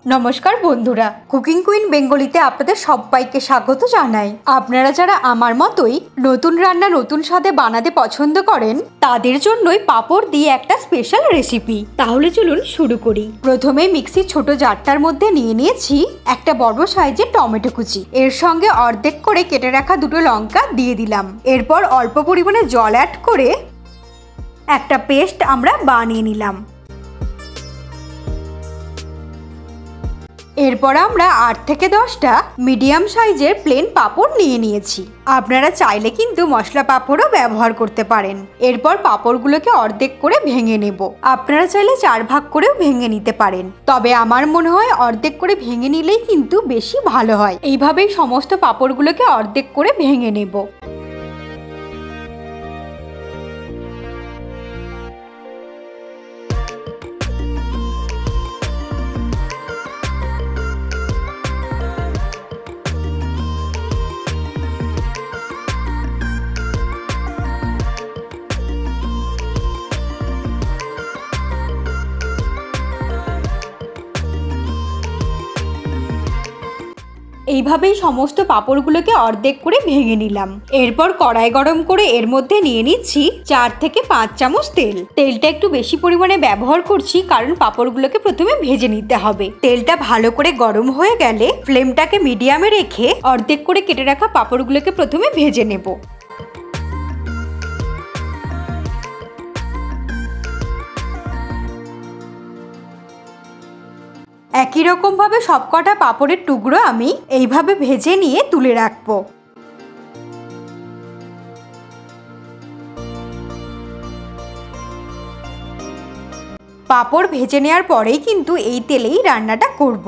নমস্কার বন্ধুরা, cooking queen বেঙ্গলিতে আপনাদের সবাইকে স্বাগত জানাই। আপনারা যারা আমার মতোই নতুন রান্না নতুন স্বাদে বানাতে পছন্দ করেন তাদের জন্যই পাঁপড় দিয়ে একটা স্পেশাল রেসিপি। তাহলে চলুন শুরু করি। প্রথমে মিক্সির ছোট জারটার মধ্যে নিয়ে নিয়েছি একটা বড় সাইজের টমেটো কুচি। এর সঙ্গে অর্ধেক করে কেটে রাখা দুটো লঙ্কা দিয়ে দিলাম। এরপর অল্প পরিমাণে জল অ্যাড করে একটা পেস্ট আমরা বানিয়ে নিলাম। এরপর আমরা 8 থেকে 10টা মিডিয়াম সাইজের প্লেন পাঁপড় নিয়ে নিয়েছি। আপনারা চাইলে কিন্তু মশলা পাঁপড়ও ব্যবহার করতে পারেন। এরপর পাঁপড়গুলোকে অর্ধেক করে ভেঙে নেব। আপনারা চাইলে 4 ভাগ করেও ভেঙে নিতে পারেন, তবে আমার মনে হয় অর্ধেক করে ভেঙে নিলেই কিন্তু বেশি ভালো হয়। এইভাবেই সমস্ত পাঁপড়গুলোকে অর্ধেক করে ভেঙে নেব। এইভাবেই সমস্ত পাঁপড়গুলোকে অর্ধেক করে ভেঙে নিলাম। এরপর কড়াই গরম করে এর মধ্যে নিয়ে নিচ্ছি 4 থেকে 5 চামচ তেল। তেলটা একটু বেশি পরিমাণে ব্যবহার করছি কারণ পাঁপড়গুলোকে প্রথমে ভেজে নিতে হবে। তেলটা ভালো করে গরম হয়ে গেলে ফ্লেমটাকে মিডিয়ামে রেখে অর্ধেক করে কেটে রাখা পাঁপড়গুলোকে প্রথমে ভেজে নেব। একই রকম ভাবে সবকটা পাঁপড়ের টুকরো আমি এইভাবে ভেজে নিয়ে তুলে রাখবো। পাঁপড় ভেজে নেওয়ার পরেই কিন্তু এই তেলেই রান্নাটা করব।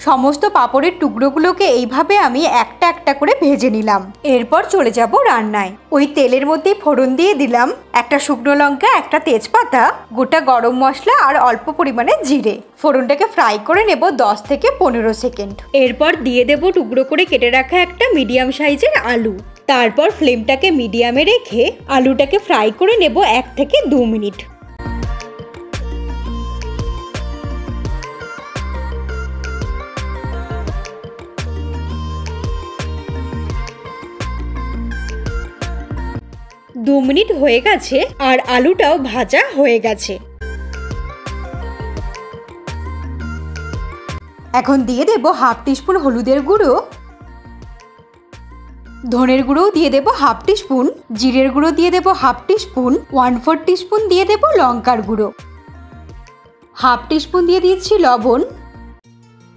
সমস্ত পাঁপড়ের টুকরোগুলোকে এইভাবে আমি একটা একটা করে ভেজে নিলাম। এরপর চলে যাব রান্নায়। ওই তেলের মধ্যেই ফোড়ন দিয়ে দিলাম একটা শুকনো লঙ্কা, একটা তেজপাতা, গোটা গরম মশলা আর অল্প পরিমাণে জিরে। ফোড়নটাকে ফ্রাই করে নেব 10 থেকে 15 সেকেন্ড। এরপর দিয়ে দেব টুকরো করে কেটে রাখা একটা মিডিয়াম সাইজের আলু। তারপর ফ্লেমটাকে মিডিয়ামে রেখে আলুটাকে ফ্রাই করে নেব 1 থেকে 2 মিনিট। দু মিনিট হয়ে গেছে আর আলুটাও ভাজা হয়ে গেছে। এখন দিয়ে দেব হাফ টিস্পুন হলুদের গুঁড়ো, ধনের গুঁড়ো দিয়ে দেব হাফ টিস্পুন, জিরের গুঁড়ো দিয়ে দেব হাফ টিস্পুন, 1/4 টিস্পুন দিয়ে দেব লঙ্কার গুঁড়ো, হাফ টিস্পুন দিয়ে দিচ্ছি লবণ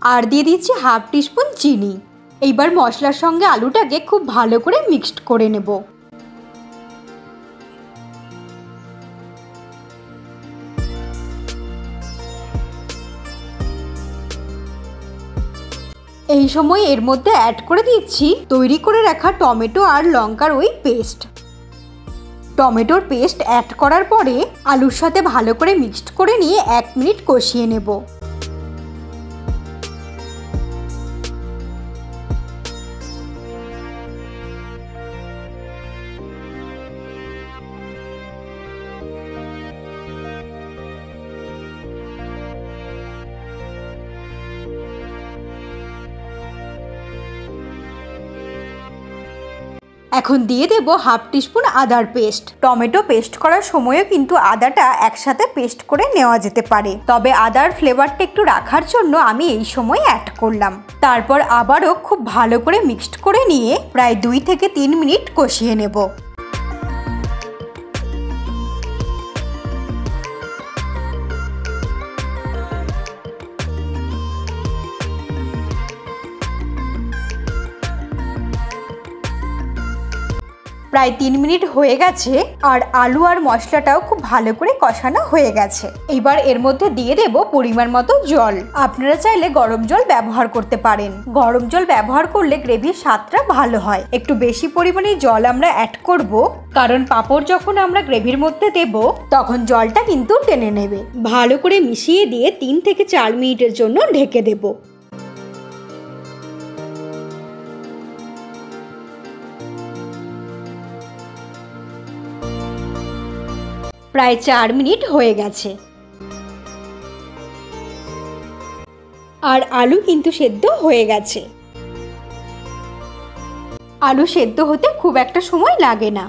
আর দিয়ে দিচ্ছি হাফ টিস্পুন চিনি। এইবার মশলার সঙ্গে আলুটাকে খুব ভালো করে মিক্সড করে নেব। এই সময় এর মধ্যে অ্যাড করে দিচ্ছি তৈরি করে রাখা টমেটো আর লঙ্কার ওই পেস্ট। টমেটোর পেস্ট অ্যাড করার পরে আলুর সাথে ভালো করে মিক্সড করে নিয়ে 1 মিনিট কষিয়ে নেব। এখন দিয়ে দেব হাফ টিস্পুন আদার পেস্ট। টমেটো পেস্ট করার সময়ও কিন্তু আদাটা একসাথে পেস্ট করে নেওয়া যেতে পারে, তবে আদার ফ্লেভারটা একটু রাখার জন্য আমি এই সময় অ্যাড করলাম। তারপর আবারও খুব ভালো করে মিক্সড করে নিয়ে প্রায় 2 থেকে 3 মিনিট কষিয়ে নেব। প্রায় 3 মিনিট হয়ে গেছে আর আলু আর মশলাটাও খুব ভালো করে কষানো হয়ে গেছে। এবার এর মধ্যে দিয়ে দেব পরিমাণ মতো জল। আপনারা চাইলে গরম জল ব্যবহার করতে পারেন। গরম জল ব্যবহার করলে গ্রেভির স্বাদটা ভালো হয়। একটু বেশি পরিমাণে জল আমরা অ্যাড করব, কারণ পাঁপড় যখন আমরা গ্রেভির মধ্যে দেব তখন জলটা কিন্তু টেনে নেবে। ভালো করে মিশিয়ে দিয়ে 3 থেকে 4 মিনিটের জন্য ঢেকে দেব। প্রায় 4 মিনিট হয়ে গেছে আর আলু কিন্তু সেদ্ধ হয়ে গেছে। আলু সেদ্ধ হতে খুব একটা সময় লাগে না।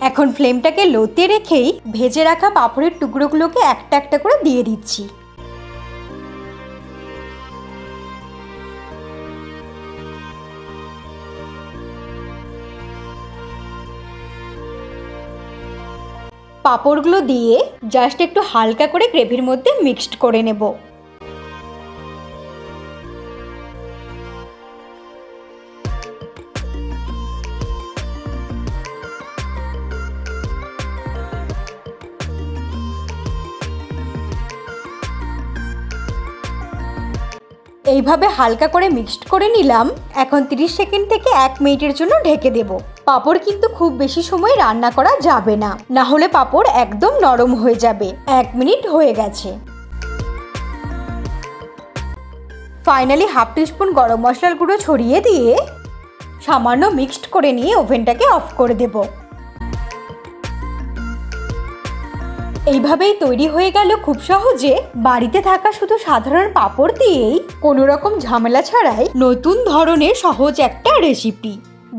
এখন ফ্লেমটাকে লোতে রেখেই ভেজে রাখা পাঁপড়ের টুকরোগুলোকে একটা একটা করে দিয়ে দিচ্ছি। পাঁপড়গুলো দিয়ে জাস্ট একটু হালকা করে গ্রেভির মধ্যে মিক্সড করে নেব। এইভাবে হালকা করে মিক্সড করে নিলাম। এখন 30 সেকেন্ড থেকে 1 মিনিটের জন্য ঢেকে দেব। পাঁপড় কিন্তু খুব বেশি সময় রান্না করা যাবে না, না হলে পাঁপড় একদম নরম হয়ে যাবে। 1 মিনিট হয়ে গেছে। ফাইনালি হাফ টিস্পুন গরম মশলার গুঁড়ো ছড়িয়ে দিয়ে সামান্য মিক্সড করে নিয়ে ওভেনটাকে অফ করে দেব। এইভাবেই তৈরি হয়ে গেল খুব সহজে বাড়িতে থাকা শুধু সাধারণ পাঁপড় দিয়েই কোনো রকম ঝামেলা ছাড়াই নতুন ধরনের সহজ একটা রেসিপি,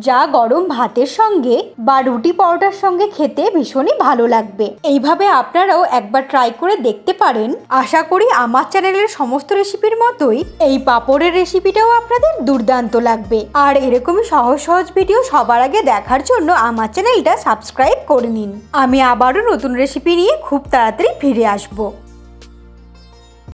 যা গরম ভাতের সঙ্গে বা রুটি পরোটার সঙ্গে খেতে ভীষণই ভালো লাগবে। এইভাবে আপনারাও একবার ট্রাই করে দেখতে পারেন। আশা করি আমার চ্যানেলের সমস্ত রেসিপির মতোই এই পাঁপড়ের রেসিপিটাও আপনাদের দুর্দান্ত লাগবে। আর এরকমই সহজ সহজ ভিডিও সবার আগে দেখার জন্য আমার চ্যানেলটা সাবস্ক্রাইব করে নিন। আমি আবারও নতুন রেসিপি নিয়ে খুব তাড়াতাড়ি ফিরে আসবো।